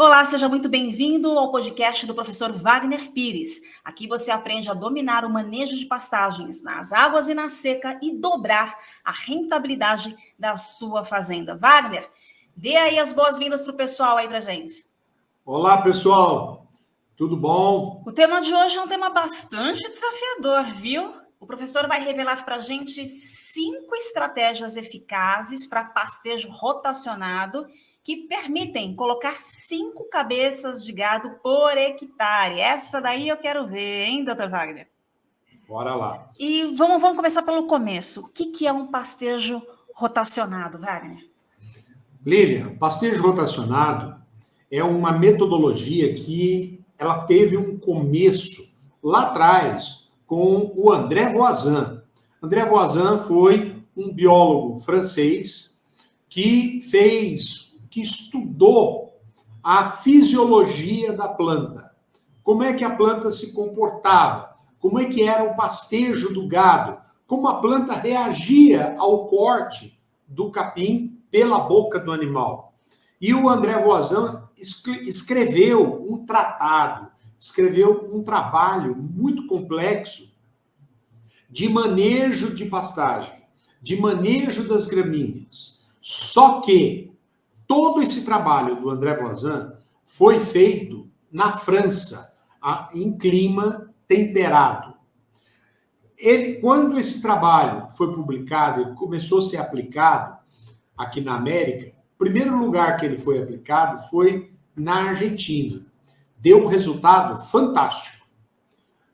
Olá, seja muito bem-vindo ao podcast do professor Wagner Pires. Aqui você aprende a dominar o manejo de pastagens nas águas e na seca e dobrar a rentabilidade da sua fazenda. Wagner, dê aí as boas-vindas para o pessoal aí para gente. Olá, pessoal. Tudo bom? O tema de hoje é um tema bastante desafiador, viu? O professor vai revelar para a gente 5 estratégias eficazes para pastejo rotacionado que permitem colocar 5 cabeças de gado por hectare. Essa daí eu quero ver, hein, doutor Wagner? Bora lá. E vamos começar pelo começo. O que é um pastejo rotacionado, Wagner? Lilian, pastejo rotacionado é uma metodologia que ela teve um começo lá atrás com o André Voisin. André Voisin foi um biólogo francês que estudou a fisiologia da planta. Como é que a planta se comportava? Como é que era o pastejo do gado? Como a planta reagia ao corte do capim pela boca do animal. E o André Voisin escreveu um tratado, escreveu um trabalho muito complexo de manejo de pastagem, de manejo das gramíneas. Só que todo esse trabalho do André Voisin foi feito na França, em clima temperado. Quando esse trabalho foi publicado e começou a ser aplicado aqui na América, o primeiro lugar que ele foi aplicado foi na Argentina. Deu um resultado fantástico.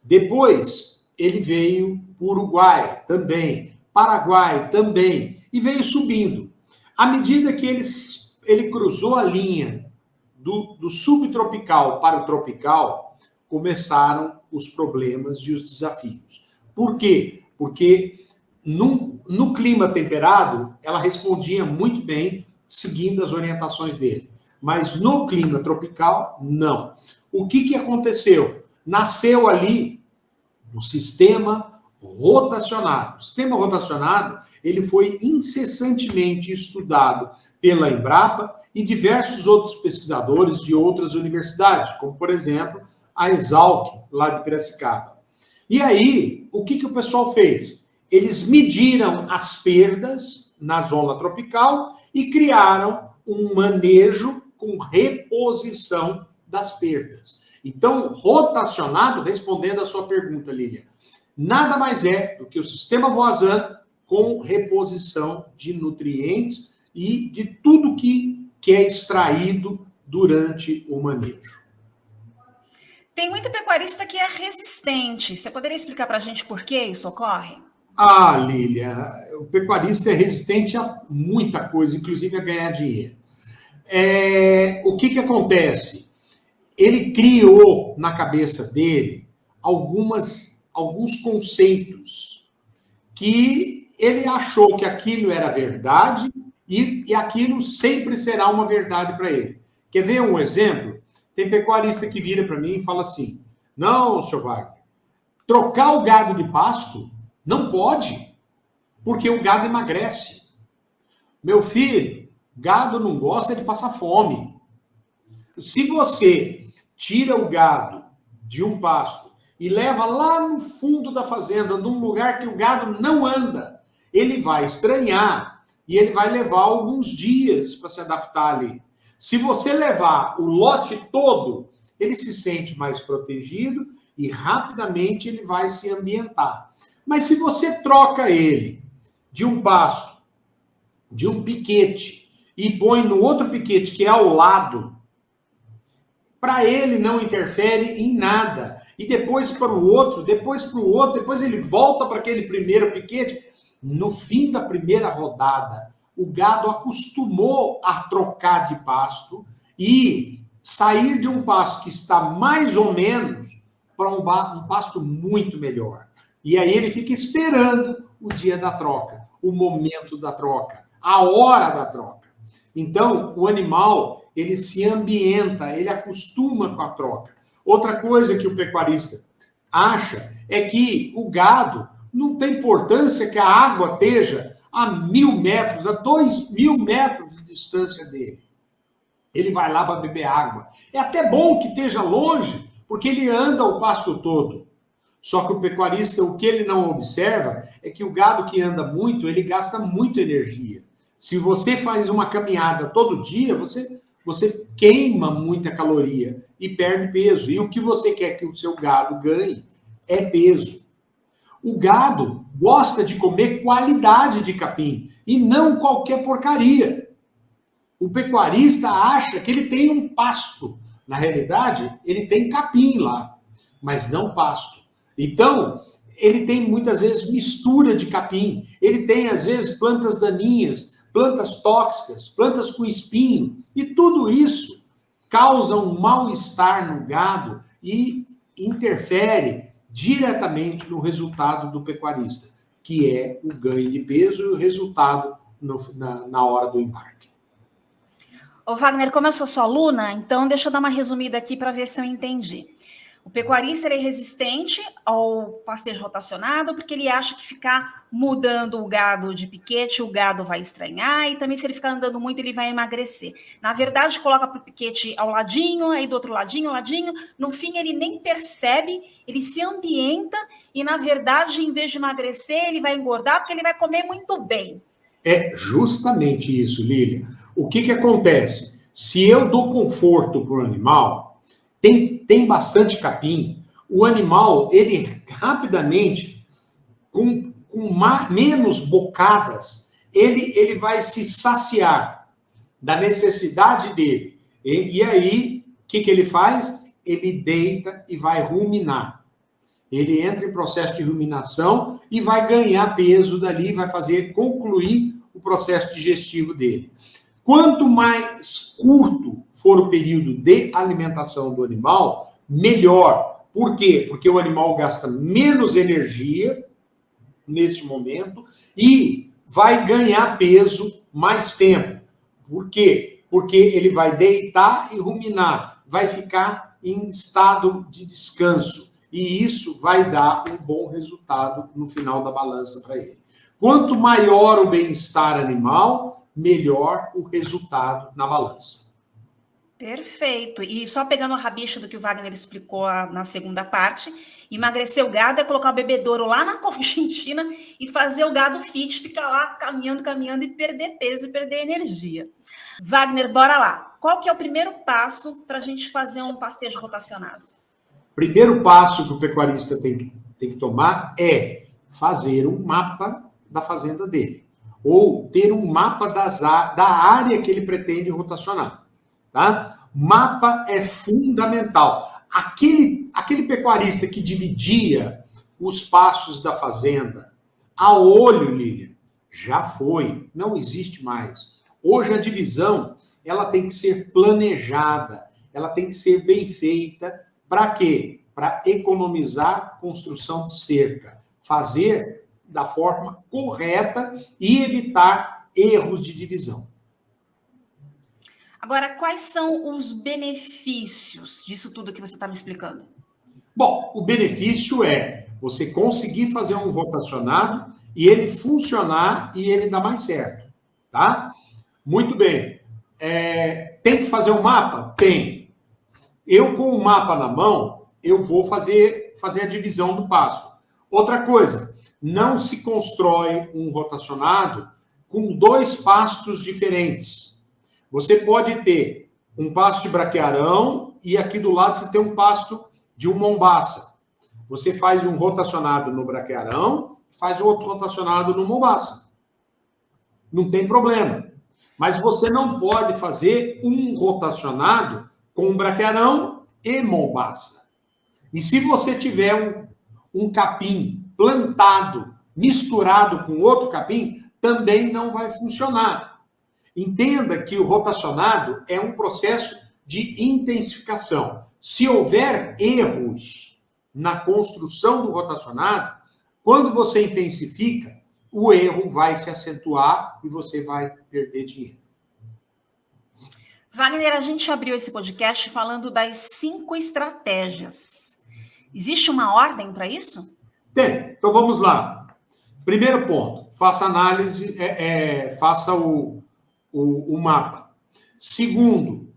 Depois, ele veio para o Uruguai também, Paraguai também, e veio subindo. À medida que ele cruzou a linha do subtropical para o tropical, começaram os problemas e os desafios. Por quê? Porque no clima temperado, ela respondia muito bem, seguindo as orientações dele. Mas no clima tropical, não. O que aconteceu? Nasceu ali o sistema rotacionado. O sistema rotacionado, ele foi incessantemente estudado pela Embrapa e diversos outros pesquisadores de outras universidades, como, por exemplo, a Exalc, lá de Piracicaba. E aí, o que o pessoal fez? Eles mediram as perdas na zona tropical e criaram um manejo com reposição das perdas. Então, rotacionado, respondendo a sua pergunta, Lilian, nada mais é do que o sistema Voisin com reposição de nutrientes e de tudo que é extraído durante o manejo. Tem muito pecuarista que é resistente. Você poderia explicar para a gente por que isso ocorre? Ah, Lilian, o pecuarista é resistente a muita coisa, inclusive a ganhar dinheiro. O que acontece? Ele criou na cabeça dele alguns conceitos que ele achou que aquilo era verdade e aquilo sempre será uma verdade para ele. Quer ver um exemplo? Tem pecuarista que vira para mim e fala assim: não, senhor Wagner, trocar o gado de pasto não pode, porque o gado emagrece. Meu filho, gado não gosta de passar fome. Se você tira o gado de um pasto e leva lá no fundo da fazenda, num lugar que o gado não anda, ele vai estranhar e ele vai levar alguns dias para se adaptar ali. Se você levar o lote todo, ele se sente mais protegido e rapidamente ele vai se ambientar. Mas se você troca ele de um pasto, de um piquete, e põe no outro piquete que é ao lado, para ele não interfere em nada. E depois para o outro, depois ele volta para aquele primeiro piquete. No fim da primeira rodada, o gado acostumou a trocar de pasto e sair de um pasto que está mais ou menos para um pasto muito melhor. E aí ele fica esperando o dia da troca, o momento da troca, a hora da troca. Então, o animal, ele se ambienta, ele acostuma com a troca. Outra coisa que o pecuarista acha é que o gado não tem importância que a água esteja a 1.000 metros, a 2.000 metros de distância dele. Ele vai lá para beber água. É até bom que esteja longe, porque ele anda o pasto todo. Só que o pecuarista, o que ele não observa é que o gado que anda muito, ele gasta muita energia. Se você faz uma caminhada todo dia, você queima muita caloria e perde peso. E o que você quer que o seu gado ganhe é peso. O gado gosta de comer qualidade de capim e não qualquer porcaria. O pecuarista acha que ele tem um pasto. Na realidade, ele tem capim lá, mas não pasto. Então, ele tem muitas vezes mistura de capim. Ele tem, às vezes, plantas daninhas, plantas tóxicas, plantas com espinho. E tudo isso causa um mal-estar no gado e interfere diretamente no resultado do pecuarista, que é o ganho de peso e o resultado na hora do embarque. Ô Wagner, como eu sou sua aluna, então deixa eu dar uma resumida aqui para ver se eu entendi. O pecuarista ele é resistente ao pastejo rotacionado porque ele acha que ficar mudando o gado de piquete, o gado vai estranhar e também se ele ficar andando muito ele vai emagrecer. Na verdade, coloca para o piquete ao ladinho, aí do outro ladinho, no fim ele nem percebe, ele se ambienta e na verdade, em vez de emagrecer, ele vai engordar porque ele vai comer muito bem. É justamente isso, Lília. O que acontece? Se eu dou conforto para o animal, tem bastante capim, o animal, ele rapidamente, com menos bocadas, ele vai se saciar da necessidade dele. E aí, o que ele faz? Ele deita e vai ruminar. Ele entra em processo de ruminação e vai ganhar peso dali, vai concluir o processo digestivo dele. Quanto mais curto for o período de alimentação do animal, melhor. Por quê? Porque o animal gasta menos energia nesse momento e vai ganhar peso mais tempo. Por quê? Porque ele vai deitar e ruminar, vai ficar em estado de descanso. E isso vai dar um bom resultado no final da balança para ele. Quanto maior o bem-estar animal, melhor o resultado na balança. Perfeito. E só pegando o rabicho do que o Wagner explicou na segunda parte, emagrecer o gado é colocar o bebedouro lá na Argentina e fazer o gado fit ficar lá caminhando e perder peso e perder energia. Wagner, bora lá. Qual que é o primeiro passo para a gente fazer um pastejo rotacionado? Primeiro passo que o pecuarista tem que tomar é fazer um mapa da fazenda dele, ou ter um mapa da área que ele pretende rotacionar. Tá? Mapa é fundamental. Aquele pecuarista que dividia os passos da fazenda a olho, Lilian, já foi, não existe mais. Hoje a divisão ela tem que ser planejada, ela tem que ser bem feita. Para quê? Para economizar construção de cerca, fazer da forma correta e evitar erros de divisão. Agora, quais são os benefícios disso tudo que você está me explicando? Bom, o benefício é você conseguir fazer um rotacionado e ele funcionar e ele dar mais certo, tá? Muito bem. Tem que fazer um mapa? Tem. Eu, com o mapa na mão, eu vou fazer a divisão do pasto. Outra coisa, não se constrói um rotacionado com dois pastos diferentes. Você pode ter um pasto de braquiarão e aqui do lado você tem um pasto de um mombaça. Você faz um rotacionado no braquiarão, faz outro rotacionado no mombaça. Não tem problema. Mas você não pode fazer um rotacionado com braquiarão e mombaça. E se você tiver um capim plantado, misturado com outro capim, também não vai funcionar. Entenda que o rotacionado é um processo de intensificação. Se houver erros na construção do rotacionado, quando você intensifica, o erro vai se acentuar e você vai perder dinheiro. Wagner, a gente abriu esse podcast falando das 5 estratégias. Existe uma ordem para isso? Tem. Então vamos lá. Primeiro ponto, faça análise, faça o mapa. Segundo,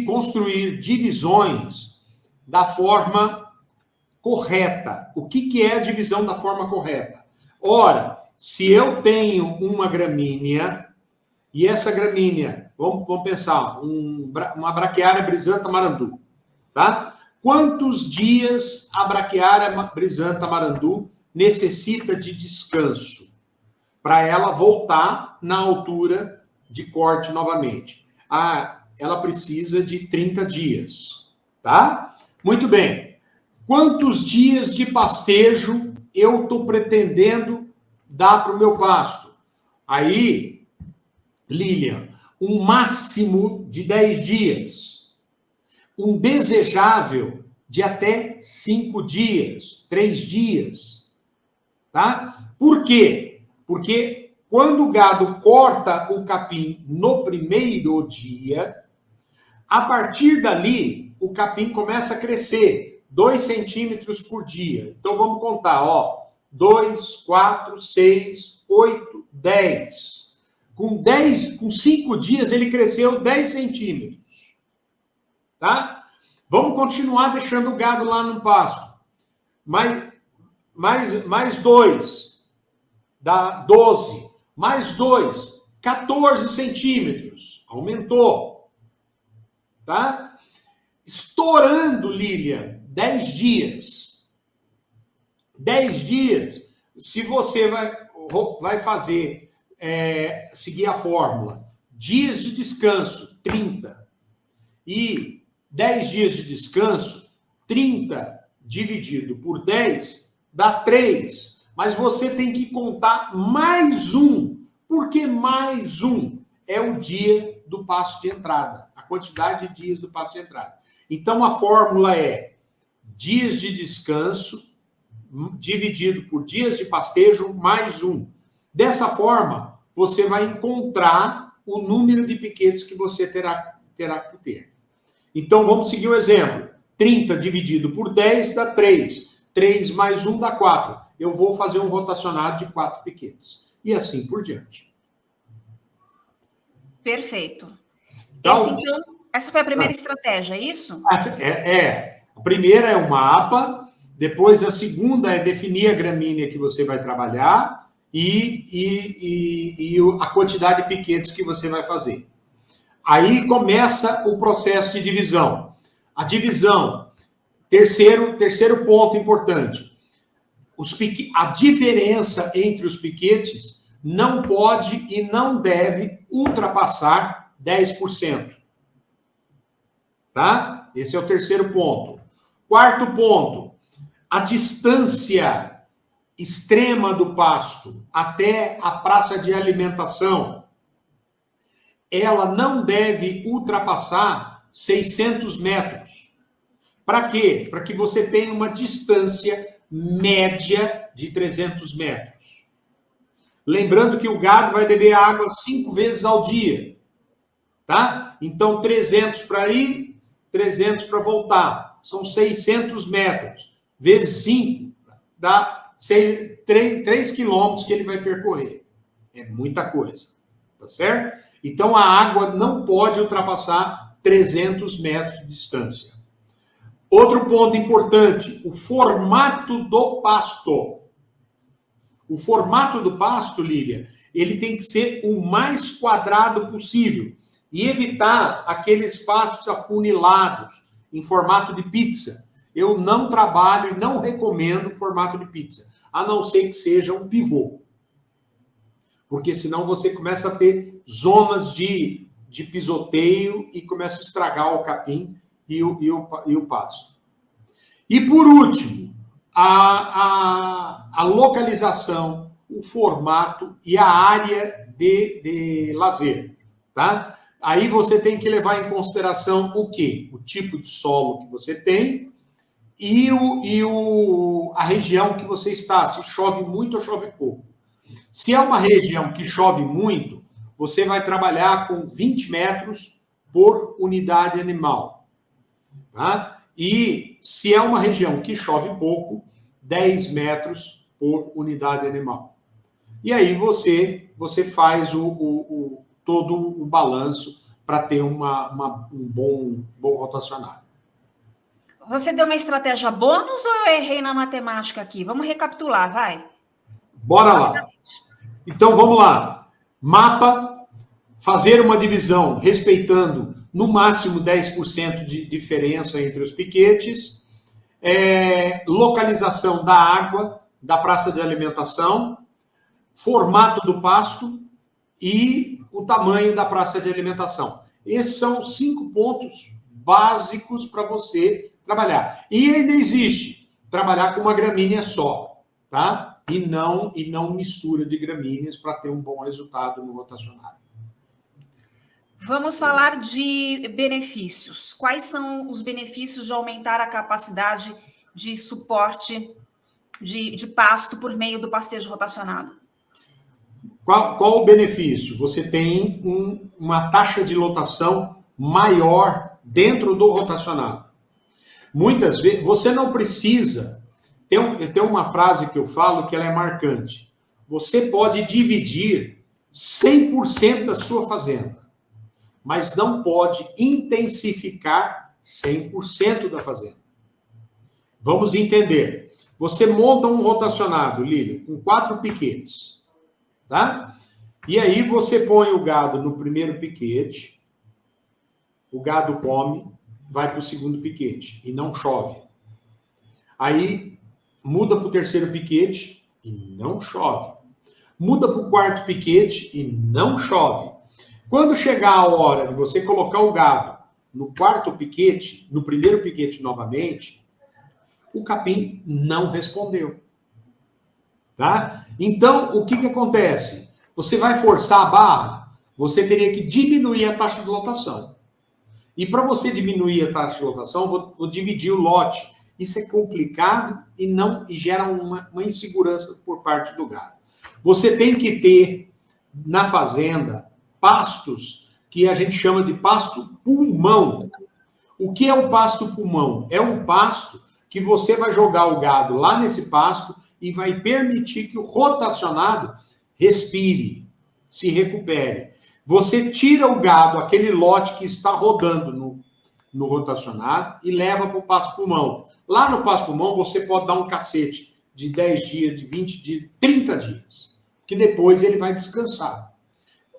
construir divisões da forma correta. O que é a divisão da forma correta? Ora, se eu tenho uma gramínea, e essa gramínea, vamos pensar, uma braquiária brisanta marandu, tá? Quantos dias a braquiária brisanta marandu necessita de descanso para ela voltar na altura de corte novamente? Ela precisa de 30 dias, tá? Muito bem. Quantos dias de pastejo eu estou pretendendo dar para o meu pasto? Aí, Lilian, um máximo de 10 dias. Um desejável de até 5 dias, 3 dias. Tá? Por quê? Porque quando o gado corta o capim no primeiro dia, a partir dali, o capim começa a crescer 2 centímetros por dia. Então, vamos contar, ó. 2, 4, 6, 8, 10. Com 5 dias, ele cresceu 10 centímetros. Tá? Vamos continuar deixando o gado lá no pasto. Mais 2, dá 12. Mais 2, 14 centímetros. Aumentou. Tá? Estourando, Lilian, 10 dias. 10 dias, se você vai fazer, seguir a fórmula, dias de descanso, 30. E 10 dias de descanso, 30 dividido por 10, dá 3. Mas você tem que contar mais um. Porque mais um é o dia do pasto de entrada. A quantidade de dias do pasto de entrada. Então, a fórmula é dias de descanso dividido por dias de pastejo mais um. Dessa forma, você vai encontrar o número de piquetes que você terá que ter. Então, vamos seguir o exemplo. 30 dividido por 10 dá 3. 3 mais 1 dá 4. Eu vou fazer um rotacionado de 4 piquetes. E assim por diante. Perfeito. Então, Essa foi a primeira estratégia, é isso? A primeira é o mapa, depois a segunda é definir a gramínea que você vai trabalhar e a quantidade de piquetes que você vai fazer. Aí começa o processo de divisão. A divisão, terceiro ponto importante. A diferença entre os piquetes não pode e não deve ultrapassar 10%. Tá? Esse é o terceiro ponto. Quarto ponto. A distância extrema do pasto até a praça de alimentação, ela não deve ultrapassar 600 metros. Para quê? Para que você tenha uma distância média de 300 metros. Lembrando que o gado vai beber água 5 vezes ao dia. Tá? Então, 300 para ir, 300 para voltar. São 600 metros. Vezes 5, dá 3 quilômetros que ele vai percorrer. É muita coisa. Tá certo? Então, a água não pode ultrapassar 300 metros de distância. Outro ponto importante, o formato do pasto. O formato do pasto, Lívia, ele tem que ser o mais quadrado possível e evitar aqueles pastos afunilados em formato de pizza. Eu não trabalho e não recomendo formato de pizza, a não ser que seja um pivô. Porque senão você começa a ter zonas de pisoteio e começa a estragar o capim e o pasto. E por último, a localização, o formato e a área de lazer, tá? Aí você tem que levar em consideração o quê? O tipo de solo que você tem e a região que você está, se chove muito ou chove pouco. Se é uma região que chove muito, você vai trabalhar com 20 metros por unidade animal, tá? E se é uma região que chove pouco, 10 metros por unidade animal. E aí você faz todo o balanço para ter um bom rotacionado. Você deu uma estratégia bônus ou eu errei na matemática aqui? Vamos recapitular, vai. Bora lá. Então, vamos lá. Mapa, fazer uma divisão respeitando no máximo 10% de diferença entre os piquetes, localização da água, da praça de alimentação, formato do pasto e o tamanho da praça de alimentação. Esses são 5 pontos básicos para você trabalhar. E ainda existe trabalhar com uma gramínea só, tá? E não mistura de gramíneas para ter um bom resultado no rotacionado. Vamos falar de benefícios. Quais são os benefícios de aumentar a capacidade de suporte de pasto por meio do pastejo rotacionado? Qual o benefício? Você tem uma taxa de lotação maior dentro do rotacionado. Muitas vezes, você não precisa... Tem uma frase que eu falo que ela é marcante. Você pode dividir 100% da sua fazenda, mas não pode intensificar 100% da fazenda. Vamos entender. Você monta um rotacionado, Lília, com 4 piquetes. Tá? E aí você põe o gado no primeiro piquete, o gado come, vai para o segundo piquete e não chove. Aí muda para o terceiro piquete e não chove. Muda para o quarto piquete e não chove. Quando chegar a hora de você colocar o gado no quarto piquete, no primeiro piquete novamente, o capim não respondeu. Tá? Então, o que acontece? Você vai forçar a barra, você teria que diminuir a taxa de lotação. E para você diminuir a taxa de lotação, vou dividir o lote. Isso é complicado e gera uma insegurança por parte do gado. Você tem que ter na fazenda pastos que a gente chama de pasto pulmão. O que é o pasto pulmão? É um pasto que você vai jogar o gado lá nesse pasto e vai permitir que o rotacionado respire, se recupere. Você tira o gado, aquele lote que está rodando no rotacionado, e leva para o pasto pulmão. Lá no pasto pulmão, você pode dar um cacete de 10 dias, de 20 dias, de 30 dias, que depois ele vai descansar.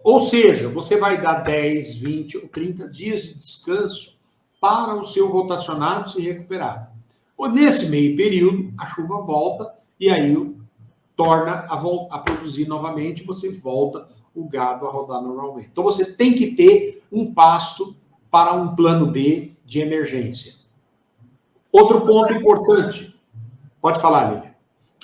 Ou seja, você vai dar 10, 20 ou 30 dias de descanso para o seu rotacionado se recuperar. Nesse meio período, a chuva volta e aí torna a produzir novamente, você volta o gado a rodar normalmente. Então você tem que ter um pasto para um plano B de emergência. Outro ponto importante. Pode falar, Lília.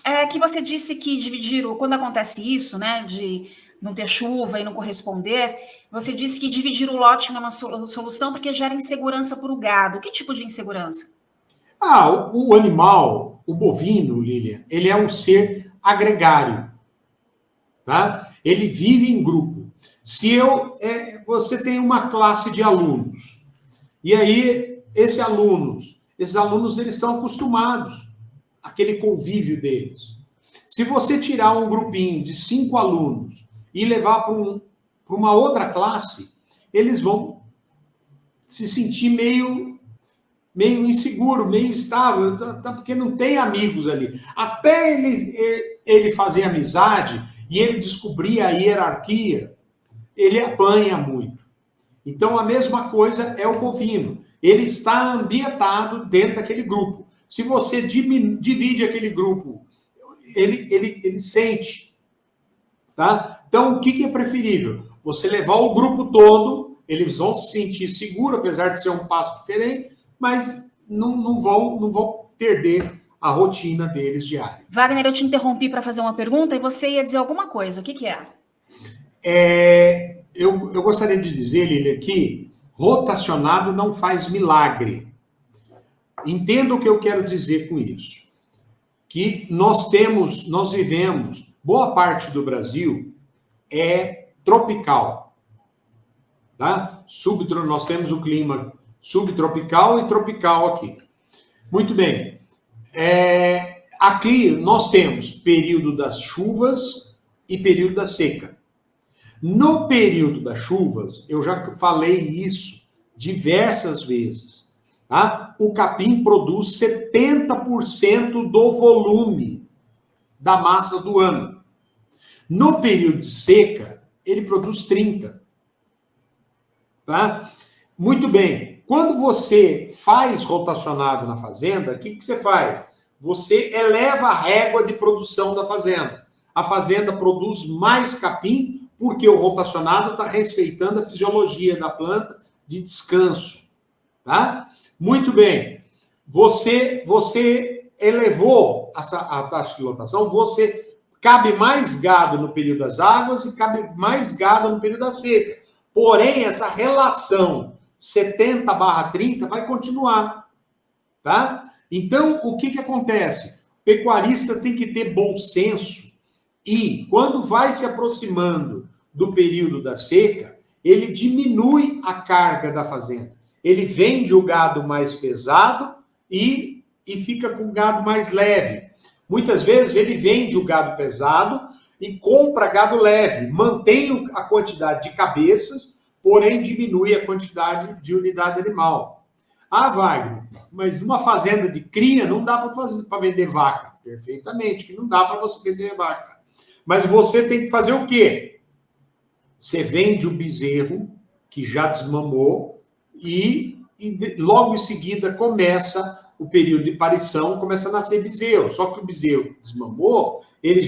É que você disse que dividir, quando acontece isso, né, de não ter chuva e não corresponder, você disse que dividir o lote não é uma solução porque gera insegurança para o gado. Que tipo de insegurança? O animal, o bovino, Lília, ele é um ser agregário, tá? Ele vive em grupo. Você tem uma classe de alunos, e aí esses alunos eles estão acostumados àquele convívio deles. Se você tirar um grupinho de 5 alunos e levar para uma outra classe, eles vão se sentir meio inseguro, meio instável, porque não tem amigos ali. Até ele fazer amizade e ele descobrir a hierarquia, ele apanha muito. Então, a mesma coisa é o bovino. Ele está ambientado dentro daquele grupo. Se você divide aquele grupo, ele sente. Tá? Então, o que é preferível? Você levar o grupo todo, eles vão se sentir seguros, apesar de ser um passo diferente, mas não vão perder a rotina deles diária. Wagner, eu te interrompi para fazer uma pergunta e você ia dizer alguma coisa. O que é? Eu gostaria de dizer, Lília, que rotacionado não faz milagre. Entenda o que eu quero dizer com isso. Que nós vivemos, boa parte do Brasil é tropical. Tá? Nós temos o clima subtropical e tropical aqui. Muito bem. Aqui nós temos período das chuvas e período da seca. No período das chuvas, eu já falei isso diversas vezes, tá? O capim produz 70% do volume da massa do ano. No período de seca, ele produz 30%. Tá? Muito bem. Quando você faz rotacionado na fazenda, o que você faz? Você eleva a régua de produção da fazenda. A fazenda produz mais capim porque o rotacionado está respeitando a fisiologia da planta de descanso. Tá? Muito bem. Você elevou a taxa de lotação, você cabe mais gado no período das águas e cabe mais gado no período da seca. Porém, essa relação 70/30 vai continuar, tá? Então, o que acontece? O pecuarista tem que ter bom senso e, quando vai se aproximando do período da seca, ele diminui a carga da fazenda. Ele vende o gado mais pesado e fica com o gado mais leve. Muitas vezes ele vende o gado pesado e compra gado leve, mantém a quantidade de cabeças, porém diminui a quantidade de unidade animal. Ah, Wagner, mas numa fazenda de cria não dá para vender vaca. Perfeitamente, que não dá para você vender vaca. Mas você tem que fazer o quê? Você vende o bezerro, que já desmamou, e logo em seguida começa o período de parição, começa a nascer bezerro. Só que o bezerro desmamou, ele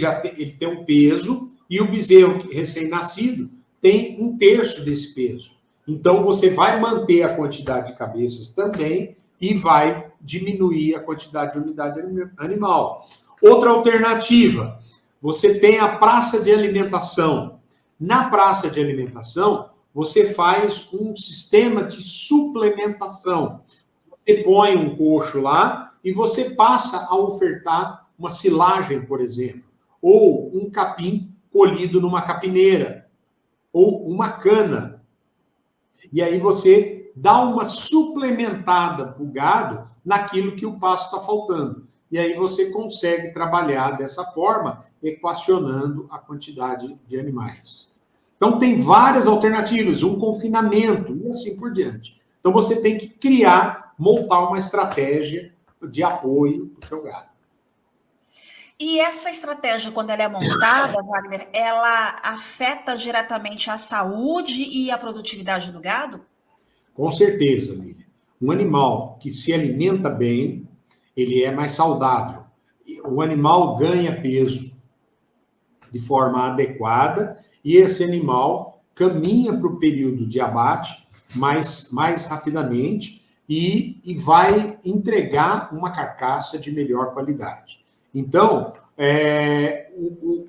tem um peso, e o bezerro recém-nascido tem 1/3 desse peso. Então, você vai manter a quantidade de cabeças também e vai diminuir a quantidade de unidade animal. Outra alternativa, você tem a praça de alimentação. Na praça de alimentação, você faz um sistema de suplementação. Você põe um coxo lá e você passa a ofertar uma silagem, por exemplo, ou um capim colhido numa capineira, ou uma cana. E aí você dá uma suplementada para o gado naquilo que o pasto está faltando. E aí você consegue trabalhar dessa forma, equacionando a quantidade de animais. Então tem várias alternativas, um confinamento e assim por diante. Então você tem que montar uma estratégia de apoio para o seu gado. E essa estratégia, quando ela é montada, Wagner, ela afeta diretamente a saúde e a produtividade do gado? Com certeza, Lília. Um animal que se alimenta bem, ele é mais saudável. O animal ganha peso de forma adequada e esse animal caminha para o período de abate mais rapidamente e vai entregar uma carcaça de melhor qualidade. Então,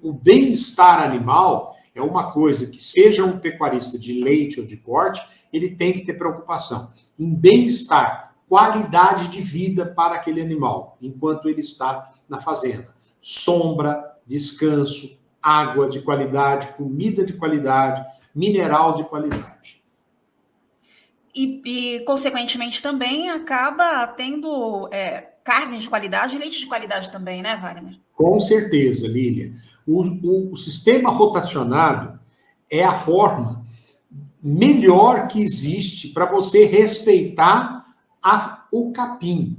o bem-estar animal é uma coisa que, seja um pecuarista de leite ou de corte, ele tem que ter preocupação em bem-estar, qualidade de vida para aquele animal, enquanto ele está na fazenda. Sombra, descanso, água de qualidade, comida de qualidade, mineral de qualidade. E consequentemente, também acaba tendo carne de qualidade e leite de qualidade também, né, Wagner? Com certeza, Lília. O sistema rotacionado é a forma melhor que existe para você respeitar o capim,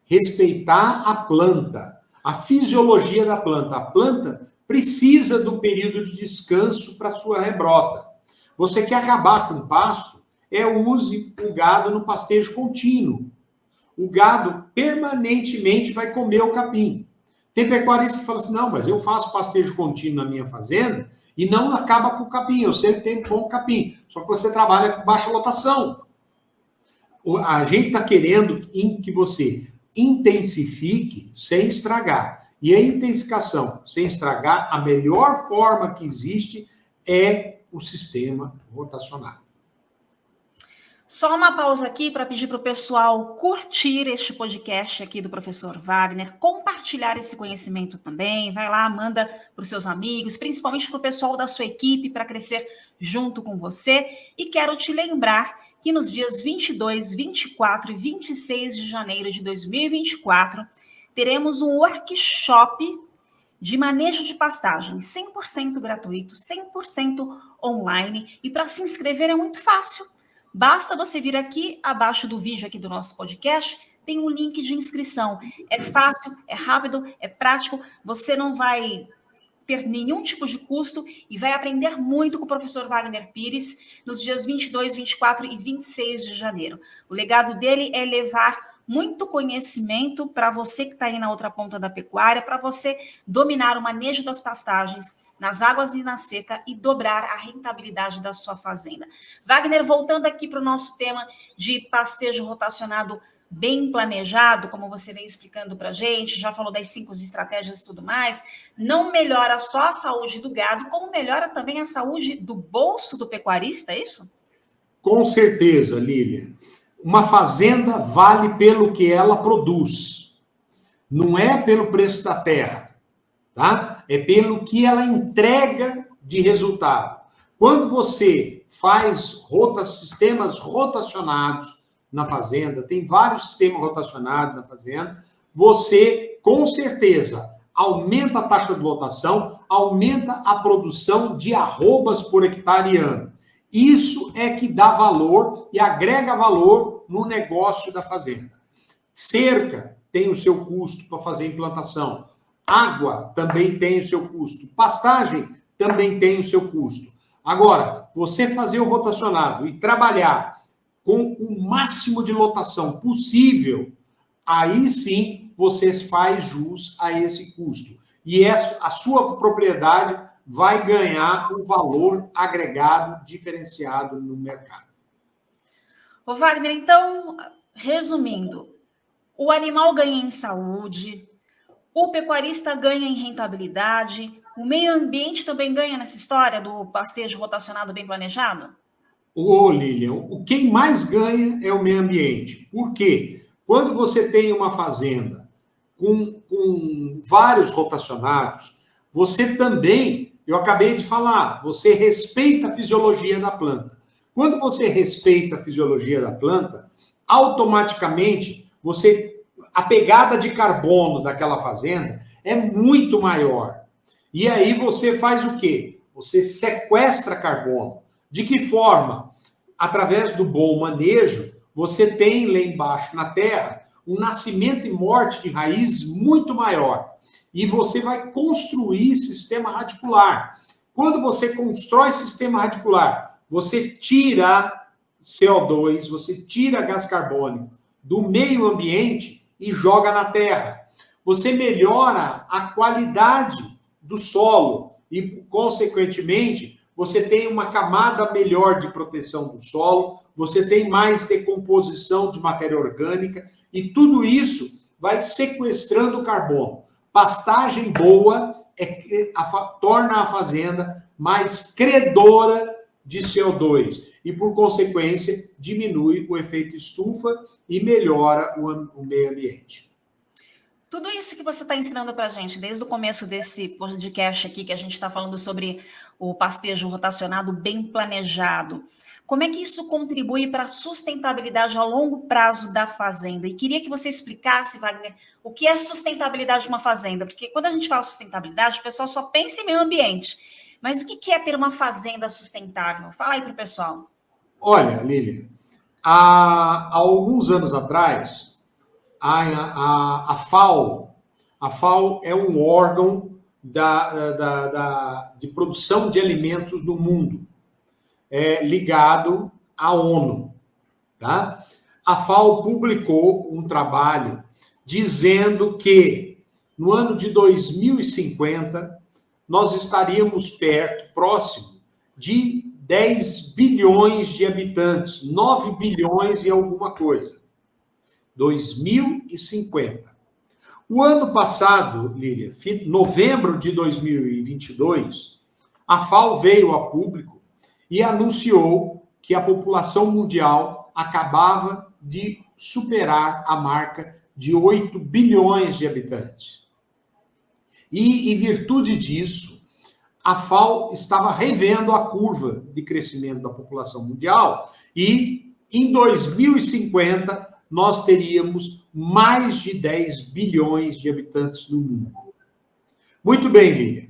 respeitar a planta, a fisiologia da planta. A planta precisa do período de descanso para sua rebrota. Você quer acabar com o pasto? Use o gado no pastejo contínuo. O gado permanentemente vai comer o capim. Tem pecuarista que fala assim, não, mas eu faço pastejo contínuo na minha fazenda e não acaba com o capim, eu sempre tenho bom capim. Só que você trabalha com baixa lotação. A gente está querendo que você intensifique sem estragar. E a intensificação sem estragar, a melhor forma que existe é o sistema rotacionado. Só uma pausa aqui para pedir para o pessoal curtir este podcast aqui do professor Wagner, compartilhar esse conhecimento também, vai lá, manda para os seus amigos, principalmente para o pessoal da sua equipe, para crescer junto com você. E quero te lembrar que nos dias 22, 24 e 26 de janeiro de 2024, teremos um workshop de manejo de pastagem 100% gratuito, 100% online. E para se inscrever é muito fácil. Basta você vir aqui, abaixo do vídeo aqui do nosso podcast, tem um link de inscrição. É fácil, é rápido, é prático. Você não vai ter nenhum tipo de custo e vai aprender muito com o professor Wagner Pires nos dias 22, 24 e 26 de janeiro. O legado dele é levar muito conhecimento para você que está aí na outra ponta da pecuária, para você dominar o manejo das pastagens nas águas e na seca e dobrar a rentabilidade da sua fazenda. Wagner, voltando aqui para o nosso tema de pastejo rotacionado bem planejado, como você vem explicando para a gente, já falou das 5 estratégias e tudo mais, não melhora só a saúde do gado, como melhora também a saúde do bolso do pecuarista, é isso? Com certeza, Lília. Uma fazenda vale pelo que ela produz. Não é pelo preço da terra, tá? É pelo que ela entrega de resultado. Quando você faz sistemas rotacionados na fazenda, tem vários sistemas rotacionados na fazenda, você, com certeza, aumenta a taxa de lotação, aumenta a produção de arrobas por hectare ano. Isso é que dá valor e agrega valor no negócio da fazenda. Cerca tem o seu custo para fazer implantação. Água também tem o seu custo. Pastagem também tem o seu custo. Agora, você fazer o rotacionado e trabalhar com o máximo de lotação possível, aí sim você faz jus a esse custo. E a sua propriedade vai ganhar um valor agregado diferenciado no mercado. Ô Wagner, então, resumindo, o animal ganha em saúde, o pecuarista ganha em rentabilidade, o meio ambiente também ganha nessa história do pastejo rotacionado bem planejado? Ô, Lilian, quem mais ganha é o meio ambiente. Por quê? Quando você tem uma fazenda com vários rotacionados, você também, eu acabei de falar, você respeita a fisiologia da planta. Quando você respeita a fisiologia da planta, automaticamente a pegada de carbono daquela fazenda é muito maior. E aí você faz o quê? Você sequestra carbono. De que forma? Através do bom manejo, você tem lá embaixo na terra um nascimento e morte de raiz muito maior. E você vai construir sistema radicular. Quando você constrói sistema radicular, você tira CO2, você tira gás carbônico do meio ambiente e joga na terra. Você melhora a qualidade do solo e, consequentemente, você tem uma camada melhor de proteção do solo, você tem mais decomposição de matéria orgânica e tudo isso vai sequestrando o carbono. Pastagem boa torna a fazenda mais credora de CO2 e, por consequência, diminui o efeito estufa e melhora o meio ambiente. Tudo isso que você está ensinando para a gente, desde o começo desse podcast aqui, que a gente está falando sobre o pastejo rotacionado bem planejado, como é que isso contribui para a sustentabilidade a longo prazo da fazenda? E queria que você explicasse, Wagner, o que é sustentabilidade de uma fazenda, porque quando a gente fala sustentabilidade, o pessoal só pensa em meio ambiente. Mas o que é ter uma fazenda sustentável? Fala aí para o pessoal. Olha, Lilian, há alguns anos atrás, a FAO é um órgão de produção de alimentos no mundo, ligado à ONU. Tá? A FAO publicou um trabalho dizendo que no ano de 2050 nós estaríamos próximo de 10 bilhões de habitantes, 9 bilhões e alguma coisa. 2050. O ano passado, Lília, novembro de 2022, a FAO veio a público e anunciou que a população mundial acabava de superar a marca de 8 bilhões de habitantes. E, em virtude disso, a FAO estava revendo a curva de crescimento da população mundial e, em 2050, nós teríamos mais de 10 bilhões de habitantes no mundo. Muito bem, Lília.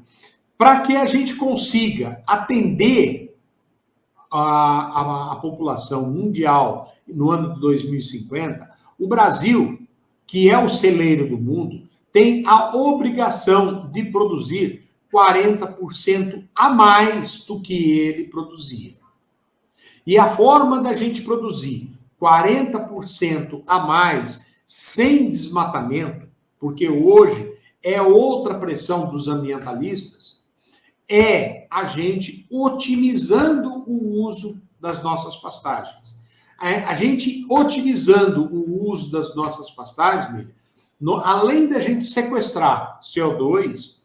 Para que a gente consiga atender a população mundial no ano de 2050, o Brasil, que é o celeiro do mundo, tem a obrigação de produzir 40% a mais do que ele produzia. E a forma da gente produzir 40% a mais sem desmatamento, porque hoje é outra pressão dos ambientalistas, é a gente otimizando o uso das nossas pastagens. A gente otimizando o uso das nossas pastagens, além da gente sequestrar CO2,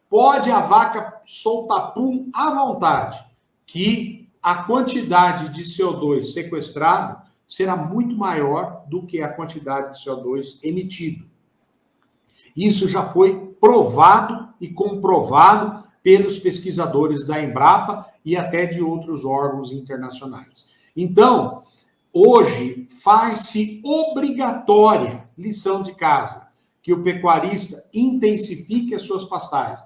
pode a vaca soltar pum à vontade, que a quantidade de CO2 sequestrado será muito maior do que a quantidade de CO2 emitido. Isso já foi provado e comprovado pelos pesquisadores da Embrapa e até de outros órgãos internacionais. Então, hoje faz-se obrigatória lição de casa, que o pecuarista intensifique as suas pastagens.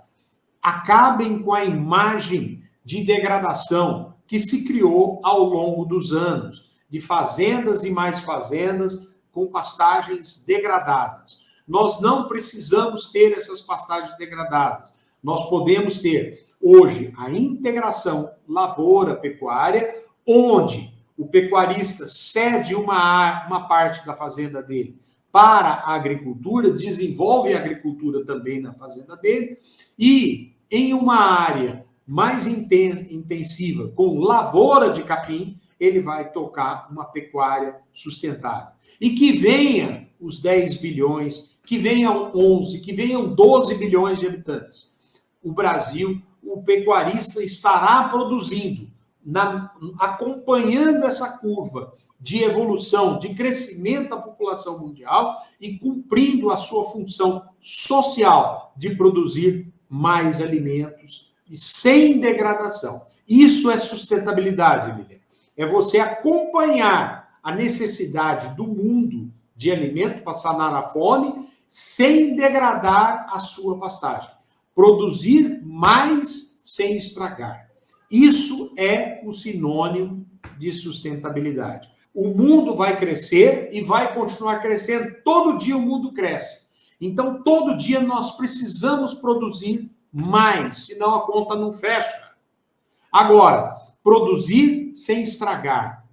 Acabem com a imagem de degradação que se criou ao longo dos anos, de fazendas e mais fazendas com pastagens degradadas. Nós não precisamos ter essas pastagens degradadas. Nós podemos ter, hoje, a integração lavoura-pecuária, onde o pecuarista cede uma parte da fazenda dele para a agricultura, desenvolve a agricultura também na fazenda dele, e em uma área mais intensiva, com lavoura de capim, ele vai tocar uma pecuária sustentável. E que venha os 10 bilhões, que venham 11, que venham 12 bilhões de habitantes. O Brasil, o pecuarista estará produzindo, acompanhando essa curva de evolução, de crescimento da população mundial e cumprindo a sua função social de produzir mais alimentos e sem degradação. Isso é sustentabilidade, Lilian. É você acompanhar a necessidade do mundo de alimento para sanar a fome sem degradar a sua pastagem. Produzir mais sem estragar. Isso é o sinônimo de sustentabilidade. O mundo vai crescer e vai continuar crescendo. Todo dia o mundo cresce. Então, todo dia nós precisamos produzir mais, senão a conta não fecha. Agora, produzir sem estragar.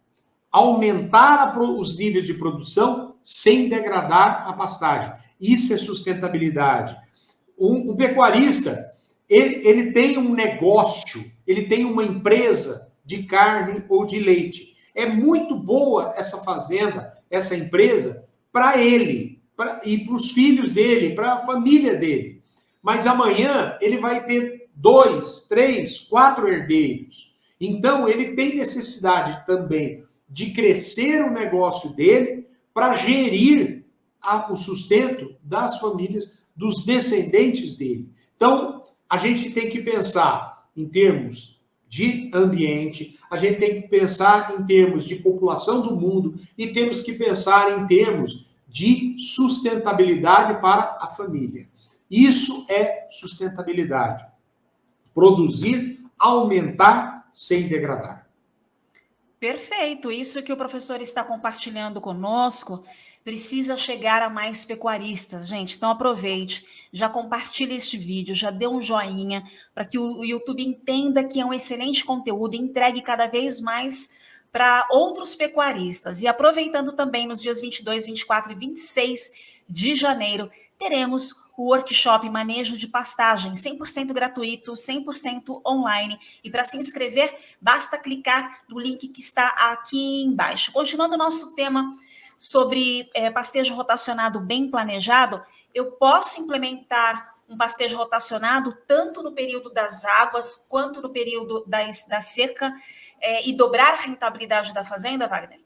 Aumentar os níveis de produção sem degradar a pastagem. Isso é sustentabilidade. Um pecuarista, ele tem um negócio, ele tem uma empresa de carne ou de leite. É muito boa essa fazenda, essa empresa, para ele e para os filhos dele, para a família dele. Mas amanhã ele vai ter 2, 3, 4 herdeiros. Então, ele tem necessidade também de crescer o negócio dele para gerir o sustento das famílias, dos descendentes dele. Então, a gente tem que pensar em termos de ambiente, a gente tem que pensar em termos de população do mundo e temos que pensar em termos de sustentabilidade para a família. Isso é sustentabilidade. Produzir, aumentar sem degradar. Perfeito. Isso que o professor está compartilhando conosco precisa chegar a mais pecuaristas, gente. Então aproveite, já compartilhe este vídeo, já dê um joinha para que o YouTube entenda que é um excelente conteúdo e entregue cada vez mais para outros pecuaristas. E aproveitando também nos dias 22, 24 e 26 de janeiro, teremos o workshop Manejo de Pastagem, 100% gratuito, 100% online. E para se inscrever, basta clicar no link que está aqui embaixo. Continuando o nosso tema sobre pastejo rotacionado bem planejado, eu posso implementar um pastejo rotacionado tanto no período das águas quanto no período da seca e dobrar a rentabilidade da fazenda, Wagner?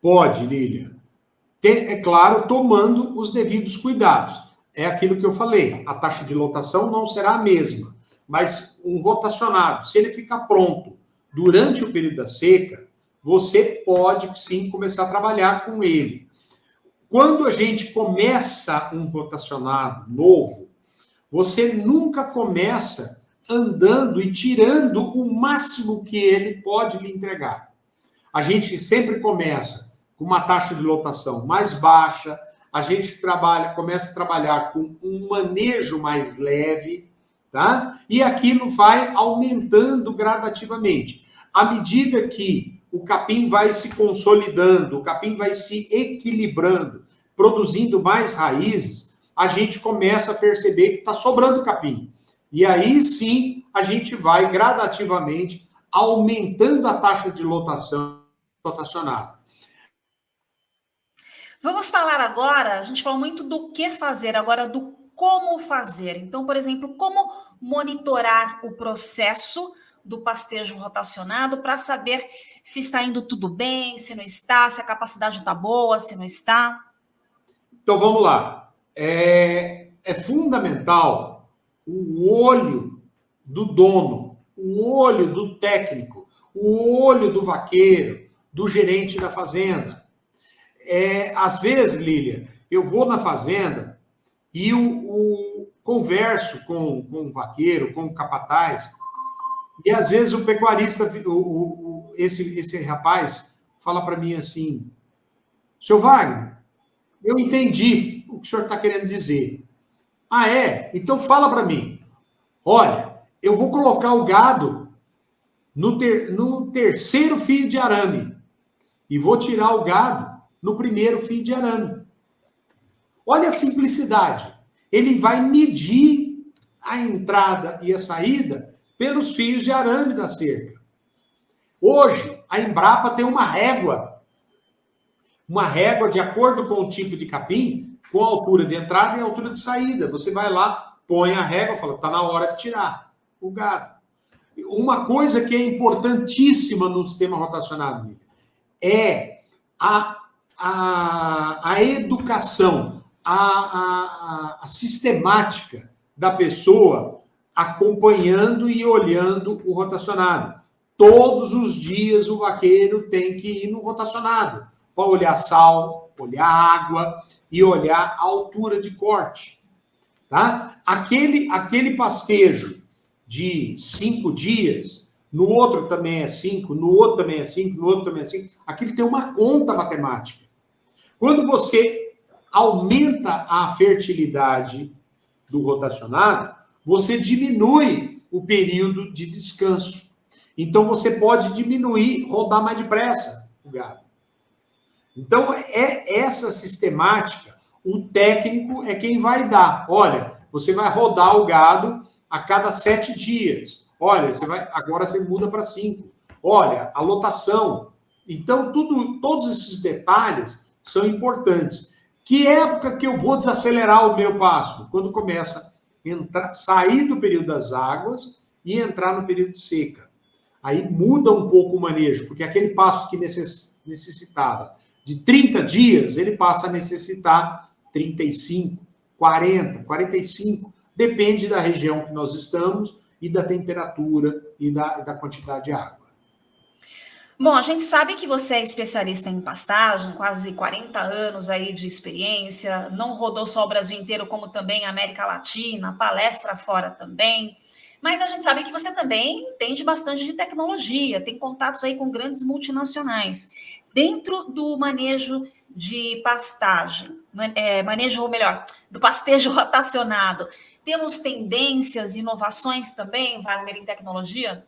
Pode, Lília. É claro, tomando os devidos cuidados. É aquilo que eu falei, a taxa de lotação não será a mesma, mas um rotacionado, se ele ficar pronto durante o período da seca, você pode sim começar a trabalhar com ele. Quando a gente começa um rotacionado novo, você nunca começa andando e tirando o máximo que ele pode lhe entregar. A gente sempre começa com uma taxa de lotação mais baixa, a gente começa a trabalhar com um manejo mais leve, tá? E aquilo vai aumentando gradativamente. À medida que o capim vai se consolidando, o capim vai se equilibrando, produzindo mais raízes, a gente começa a perceber que está sobrando capim. E aí sim a gente vai gradativamente aumentando a taxa de lotacionada. Vamos falar agora, a gente falou muito do que fazer, agora do como fazer. Então, por exemplo, como monitorar o processo do pastejo rotacionado para saber se está indo tudo bem, se não está, se a capacidade está boa, se não está. Então vamos lá. É fundamental o olho do dono, o olho do técnico, o olho do vaqueiro, do gerente da fazenda. Às vezes, Lília, eu vou na fazenda e converso com o vaqueiro, com o capataz, e às vezes o pecuarista, esse rapaz, fala para mim assim: seu Wagner, eu entendi o que o senhor está querendo dizer. Ah, é? Então fala para mim. Olha, eu vou colocar o gado no terceiro fio de arame e vou tirar o gado no primeiro fio de arame. Olha a simplicidade. Ele vai medir a entrada e a saída pelos fios de arame da cerca. Hoje, a Embrapa tem uma régua de acordo com o tipo de capim, com a altura de entrada e a altura de saída. Você vai lá, põe a régua e fala, está na hora de tirar o gado. Uma coisa que é importantíssima no sistema rotacionado é a educação, a sistemática da pessoa acompanhando e olhando o rotacionado. Todos os dias o vaqueiro tem que ir no rotacionado para olhar sal, olhar água e olhar a altura de corte. Tá? Aquele pastejo de 5 dias, no outro também é 5, no outro também é 5, no outro também é 5, aquilo tem uma conta matemática. Quando você aumenta a fertilidade do rotacionado, você diminui o período de descanso. Então você pode rodar mais depressa o gado. Então, essa sistemática, o técnico é quem vai dar. Olha, você vai rodar o gado a cada 7 dias. Olha, agora você muda para 5. Olha, a lotação. Então, todos esses detalhes são importantes. Que época que eu vou desacelerar o meu passo? Quando começa a sair do período das águas e entrar no período de seca. Aí muda um pouco o manejo, porque aquele passo que necessitava de 30 dias, ele passa a necessitar 35, 40, 45, depende da região que nós estamos e da temperatura e da quantidade de água. Bom, a gente sabe que você é especialista em pastagem, quase 40 anos aí de experiência, não rodou só o Brasil inteiro, como também a América Latina, palestra fora também, mas a gente sabe que você também entende bastante de tecnologia, tem contatos aí com grandes multinacionais. Dentro do manejo de pastagem, do pastejo rotacionado, temos tendências, inovações também, Wagner, em tecnologia?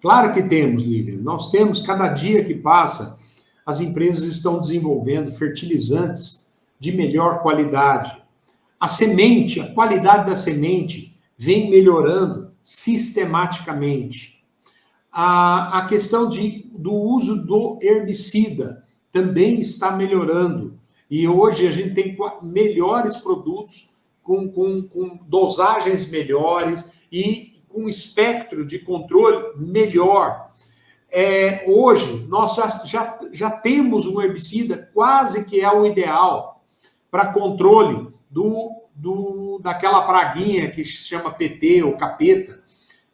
Claro que temos, Lívia. Nós temos, cada dia que passa, as empresas estão desenvolvendo fertilizantes de melhor qualidade. A qualidade da semente vem melhorando sistematicamente. A questão do uso do herbicida também está melhorando. E hoje a gente tem melhores produtos com dosagens melhores e com espectro de controle melhor. Hoje, nós já temos um herbicida quase que é o ideal para controle daquela praguinha que se chama PT ou capeta,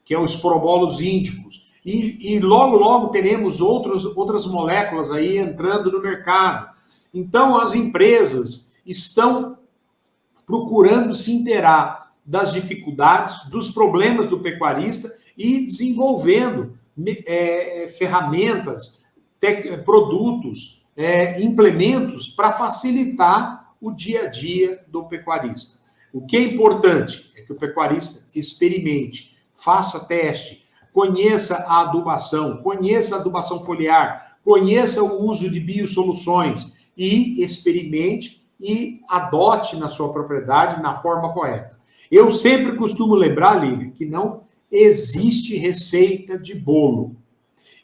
que é o esporobolos índicos. E logo, logo teremos outras moléculas aí entrando no mercado. Então, as empresas estão procurando se inteirar das dificuldades, dos problemas do pecuarista e desenvolvendo ferramentas, produtos, implementos para facilitar o dia a dia do pecuarista. O que é importante é que o pecuarista experimente, faça teste, conheça a adubação foliar, conheça o uso de biosoluções e experimente e adote na sua propriedade na forma correta. Eu sempre costumo lembrar, Lília, que não existe receita de bolo.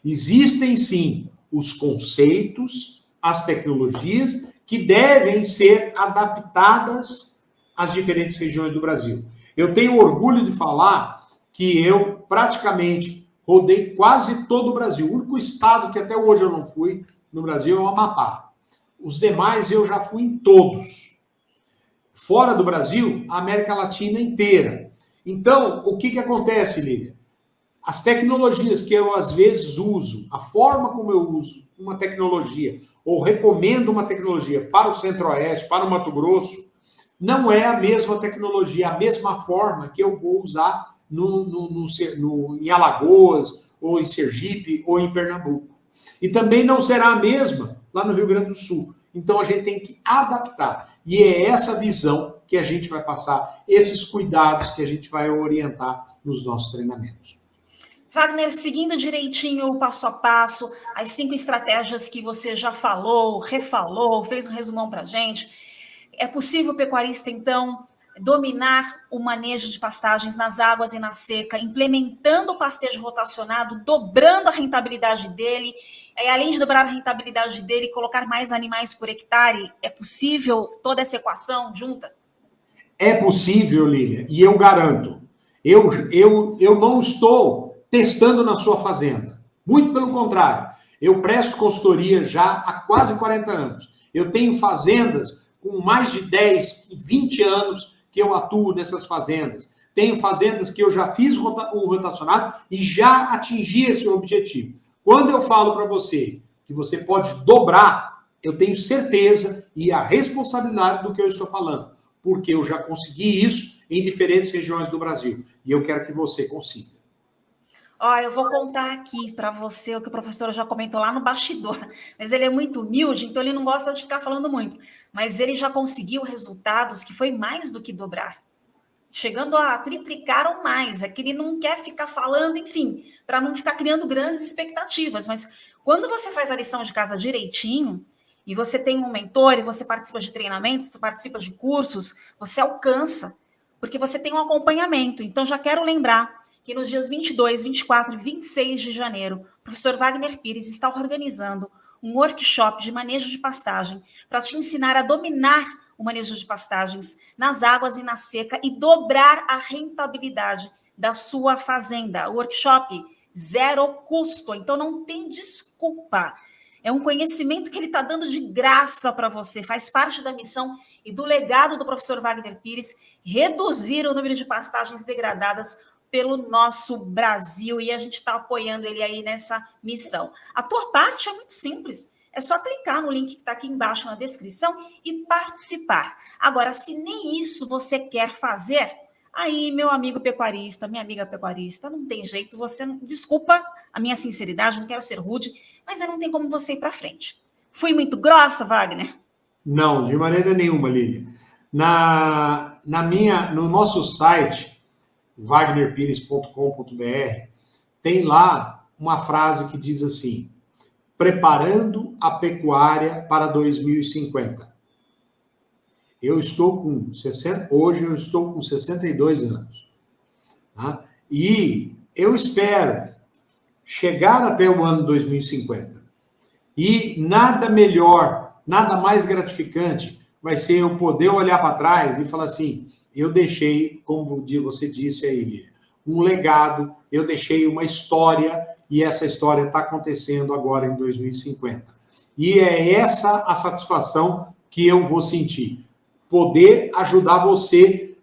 Existem, sim, os conceitos, as tecnologias que devem ser adaptadas às diferentes regiões do Brasil. Eu tenho orgulho de falar que eu praticamente rodei quase todo o Brasil. O único estado que até hoje eu não fui no Brasil é o Amapá. Os demais eu já fui em todos. Fora do Brasil, a América Latina inteira. Então, o que acontece, Lília? As tecnologias que eu, às vezes, uso, a forma como eu uso uma tecnologia, ou recomendo uma tecnologia para o Centro-Oeste, para o Mato Grosso, não é a mesma tecnologia, a mesma forma que eu vou usar em Alagoas, ou em Sergipe, ou em Pernambuco. E também não será a mesma lá no Rio Grande do Sul. Então, a gente tem que adaptar. E é essa visão que a gente vai passar, esses cuidados que a gente vai orientar nos nossos treinamentos. Wagner, seguindo direitinho o passo a passo, as 5 estratégias que você já falou, refalou, fez um resumão para a gente, é possível o pecuarista, então, dominar o manejo de pastagens nas águas e na seca, implementando o pastejo rotacionado, dobrando a rentabilidade dele, além de dobrar a rentabilidade dele, colocar mais animais por hectare? É possível toda essa equação junta? É possível, Lília, e eu garanto. Eu não estou testando na sua fazenda. Muito pelo contrário. Eu presto consultoria já há quase 40 anos. Eu tenho fazendas com mais de 10, 20 anos que eu atuo nessas fazendas. Tenho fazendas que eu já fiz o rotacionado e já atingi esse objetivo. Quando eu falo para você que você pode dobrar, eu tenho certeza e a responsabilidade do que eu estou falando, porque eu já consegui isso em diferentes regiões do Brasil e eu quero que você consiga. Eu vou contar aqui para você o que o professor já comentou lá no bastidor, mas ele é muito humilde, então ele não gosta de ficar falando muito, mas ele já conseguiu resultados que foi mais do que dobrar, chegando a triplicar ou mais. É que ele não quer ficar falando, enfim, para não ficar criando grandes expectativas, mas quando você faz a lição de casa direitinho, e você tem um mentor, e você participa de treinamentos, você participa de cursos, você alcança, porque você tem um acompanhamento. Então, já quero lembrar que nos dias 22, 24 e 26 de janeiro, o professor Wagner Pires está organizando um workshop de manejo de pastagem para te ensinar a dominar o manejo de pastagens nas águas e na seca e dobrar a rentabilidade da sua fazenda. O workshop zero custo, então não tem desculpa. É um conhecimento que ele está dando de graça para você, faz parte da missão e do legado do professor Wagner Pires, reduzir o número de pastagens degradadas pelo nosso Brasil, e a gente está apoiando ele aí nessa missão. A tua parte é muito simples, é só clicar no link que está aqui embaixo na descrição e participar. Agora, se nem isso você quer fazer, aí, meu amigo pecuarista, minha amiga pecuarista, não tem jeito, você, desculpa a minha sinceridade, não quero ser rude, mas não tem como você ir para frente. Fui muito grossa, Wagner? Não, de maneira nenhuma, Lília. No nosso site, wagnerpires.com.br, tem lá uma frase que diz assim: preparando a pecuária para 2050. Hoje eu estou com 62 anos. Tá? E eu espero chegar até o ano 2050. E nada melhor, nada mais gratificante vai ser eu poder olhar para trás e falar assim: eu deixei, como você disse aí, um legado, eu deixei uma história, e essa história está acontecendo agora em 2050. E é essa a satisfação que eu vou sentir. Poder ajudar você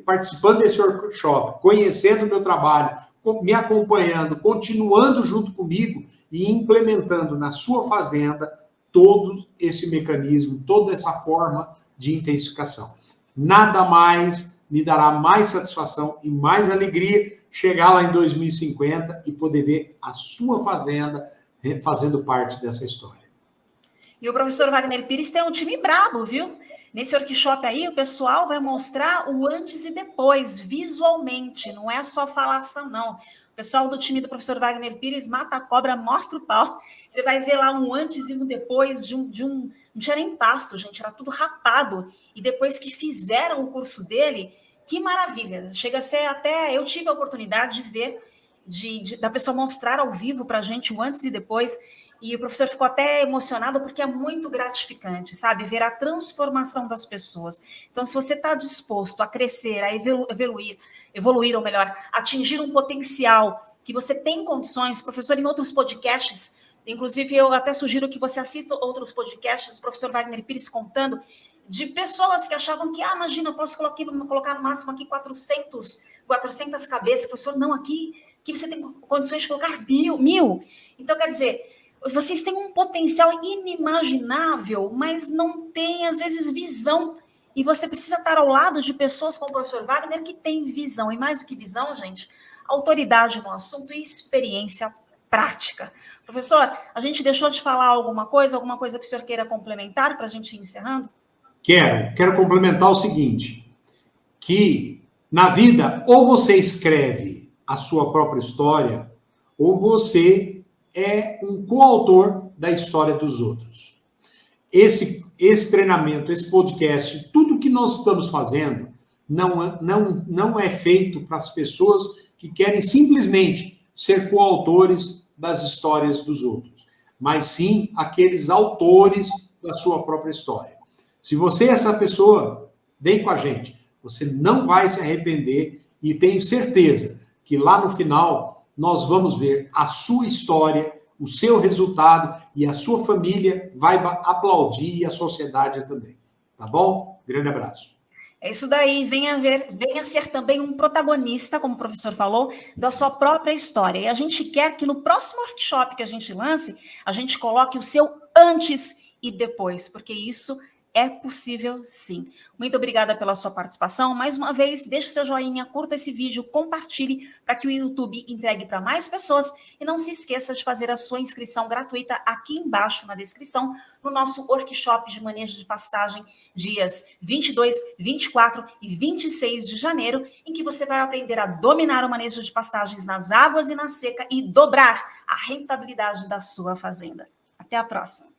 participando desse workshop, conhecendo o meu trabalho, me acompanhando, continuando junto comigo e implementando na sua fazenda todo esse mecanismo, toda essa forma de intensificação. nada mais me dará mais satisfação e mais alegria chegar lá em 2050 e poder ver a sua fazenda fazendo parte dessa história. E o professor Wagner Pires tem um time brabo, viu? Nesse workshop aí, o pessoal vai mostrar o antes e depois, visualmente, não é só falação, não. O pessoal do time do professor Wagner Pires mata a cobra, mostra o pau. Você vai ver lá um antes e um depois não tinha nem pasto, gente, era tudo rapado. E depois que fizeram o curso dele, que maravilha. Chega a ser até... Eu tive a oportunidade de ver, da pessoa mostrar ao vivo para a gente o antes e depois. E o professor ficou até emocionado porque é muito gratificante, sabe? Ver a transformação das pessoas. Então, se você está disposto a crescer, a evoluir, ou melhor, atingir um potencial que você tem condições, professor, em outros podcasts, inclusive eu até sugiro que você assista outros podcasts do professor Wagner Pires contando de pessoas que achavam que, imagina, eu posso colocar no máximo aqui 400 cabeças. Professor, não, aqui você tem condições de colocar mil. Então, quer dizer, vocês têm um potencial inimaginável, mas não tem, às vezes, visão. E você precisa estar ao lado de pessoas como o professor Wagner que tem visão. E mais do que visão, gente, autoridade no assunto e experiência prática. Professor, a gente deixou de falar alguma coisa que o senhor queira complementar para a gente ir encerrando? Quero complementar o seguinte, que na vida, ou você escreve a sua própria história, ou você é um coautor da história dos outros. Esse treinamento, esse podcast, tudo que nós estamos fazendo não é feito para as pessoas que querem simplesmente ser coautores das histórias dos outros, mas sim aqueles autores da sua própria história. Se você é essa pessoa, vem com a gente. Você não vai se arrepender e tenho certeza que lá no final nós vamos ver a sua história, o seu resultado e a sua família vai aplaudir e a sociedade também. Tá bom? Grande abraço. É isso daí, venha ser também um protagonista, como o professor falou, da sua própria história. E a gente quer que no próximo workshop que a gente lance, a gente coloque o seu antes e depois, porque isso é possível sim. Muito obrigada pela sua participação. Mais uma vez, deixe seu joinha, curta esse vídeo, compartilhe para que o YouTube entregue para mais pessoas e não se esqueça de fazer a sua inscrição gratuita aqui embaixo na descrição no nosso workshop de manejo de pastagem dias 22, 24 e 26 de janeiro, em que você vai aprender a dominar o manejo de pastagens nas águas e na seca e dobrar a rentabilidade da sua fazenda. Até a próxima!